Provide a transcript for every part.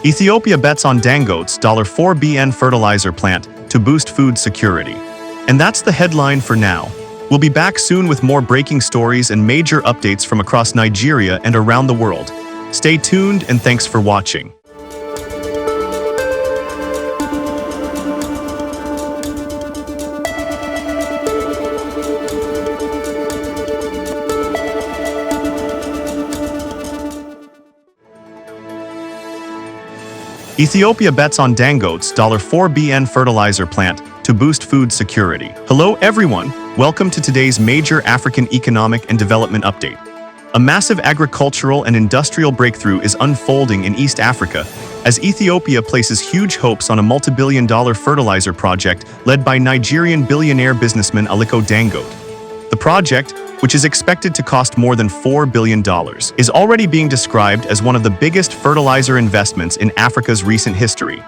Ethiopia bets on Dangote's $4 fertilizer plant to boost food security. And that's the headline for now. We'll be back soon with more breaking stories and major updates from across Nigeria and around the world. Stay tuned and thanks for watching. Ethiopia bets on Dangote's $4 fertilizer plant to boost food security. Hello everyone, welcome to today's major African economic and development update. A massive agricultural and industrial breakthrough is unfolding in East Africa as Ethiopia places huge hopes on a multi-billion-dollar fertilizer project led by Nigerian billionaire businessman Aliko Dangote. The project, which is expected to cost more than $4 billion, is already being described as one of the biggest fertilizer investments in Africa's recent history.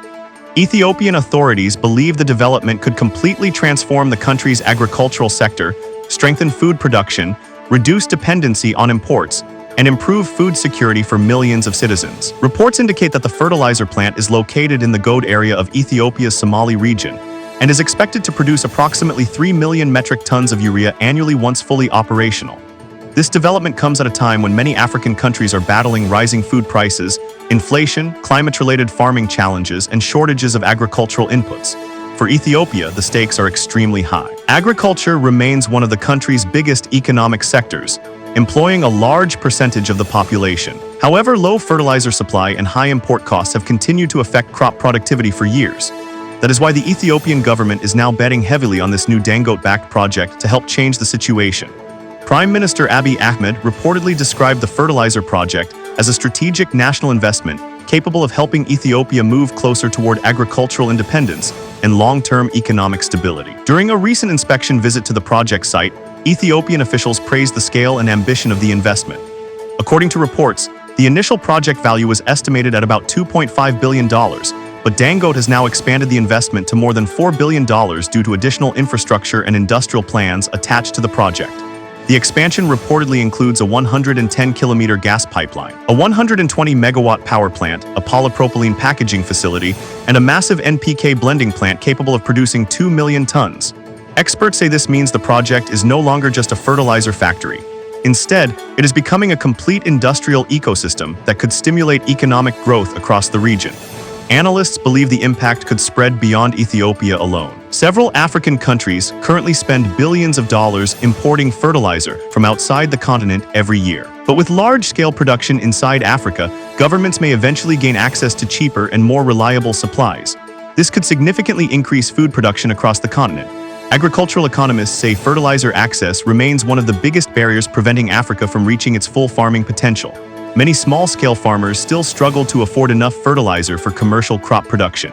Ethiopian authorities believe the development could completely transform the country's agricultural sector, strengthen food production, reduce dependency on imports, and improve food security for millions of citizens. Reports indicate that the fertilizer plant is located in the Goad area of Ethiopia's Somali region, and is expected to produce approximately 3 million metric tons of urea annually once fully operational. This development comes at a time when many African countries are battling rising food prices, inflation, climate-related farming challenges, and shortages of agricultural inputs. For Ethiopia, the stakes are extremely high. Agriculture remains one of the country's biggest economic sectors, employing a large percentage of the population. However, low fertilizer supply and high import costs have continued to affect crop productivity for years. That is why the Ethiopian government is now betting heavily on this new Dangote-backed project to help change the situation. Prime Minister Abiy Ahmed reportedly described the fertilizer project as a strategic national investment capable of helping Ethiopia move closer toward agricultural independence and long-term economic stability. During a recent inspection visit to the project site, Ethiopian officials praised the scale and ambition of the investment. According to reports, the initial project value was estimated at about $2.5 billion, but Dangote has now expanded the investment to more than $4 billion due to additional infrastructure and industrial plans attached to the project. The expansion reportedly includes a 110-kilometer gas pipeline, a 120-megawatt power plant, a polypropylene packaging facility, and a massive NPK blending plant capable of producing 2 million tons. Experts say this means the project is no longer just a fertilizer factory. Instead, it is becoming a complete industrial ecosystem that could stimulate economic growth across the region. Analysts believe the impact could spread beyond Ethiopia alone. Several African countries currently spend billions of dollars importing fertilizer from outside the continent every year. But with large-scale production inside Africa, governments may eventually gain access to cheaper and more reliable supplies. This could significantly increase food production across the continent. Agricultural economists say fertilizer access remains one of the biggest barriers preventing Africa from reaching its full farming potential. Many small-scale farmers still struggle to afford enough fertilizer for commercial crop production.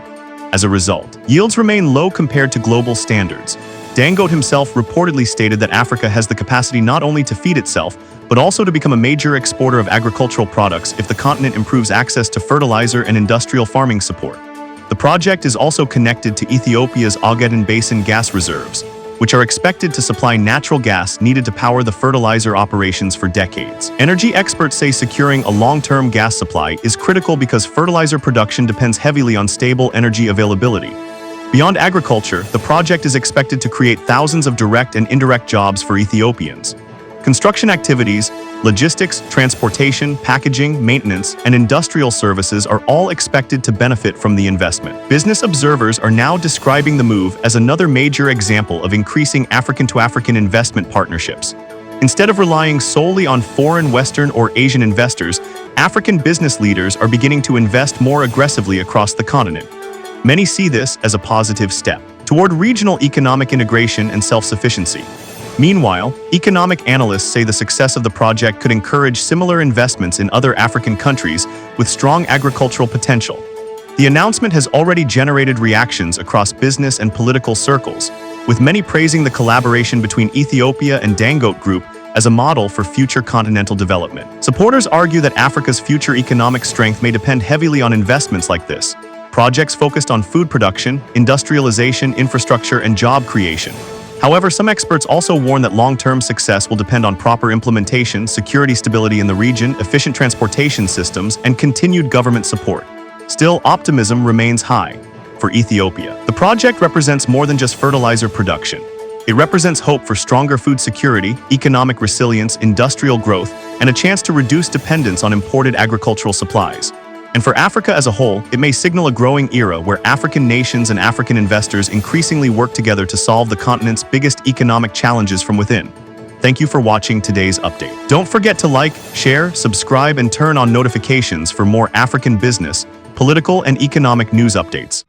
As a result, yields remain low compared to global standards. Dangote himself reportedly stated that Africa has the capacity not only to feed itself, but also to become a major exporter of agricultural products if the continent improves access to fertilizer and industrial farming support. The project is also connected to Ethiopia's Ogaden Basin gas reserves, which are expected to supply natural gas needed to power the fertilizer operations for decades. Energy experts say securing a long-term gas supply is critical because fertilizer production depends heavily on stable energy availability. Beyond agriculture, the project is expected to create thousands of direct and indirect jobs for Ethiopians. Construction activities, logistics, transportation, packaging, maintenance, and industrial services are all expected to benefit from the investment. Business observers are now describing the move as another major example of increasing African-to-African investment partnerships. Instead of relying solely on foreign, Western, or Asian investors, African business leaders are beginning to invest more aggressively across the continent. Many see this as a positive step toward regional economic integration and self-sufficiency. Meanwhile, economic analysts say the success of the project could encourage similar investments in other African countries with strong agricultural potential. The announcement has already generated reactions across business and political circles, with many praising the collaboration between Ethiopia and Dangote Group as a model for future continental development. Supporters argue that Africa's future economic strength may depend heavily on investments like this, projects focused on food production, industrialization, infrastructure, and job creation. However, some experts also warn that long-term success will depend on proper implementation, security stability in the region, efficient transportation systems, and continued government support. Still, optimism remains high for Ethiopia. The project represents more than just fertilizer production. It represents hope for stronger food security, economic resilience, industrial growth, and a chance to reduce dependence on imported agricultural supplies. And for Africa as a whole, it may signal a growing era where African nations and African investors increasingly work together to solve the continent's biggest economic challenges from within. Thank you for watching today's update. Don't forget to like, share, subscribe, and turn on notifications for more African business, political, and economic news updates.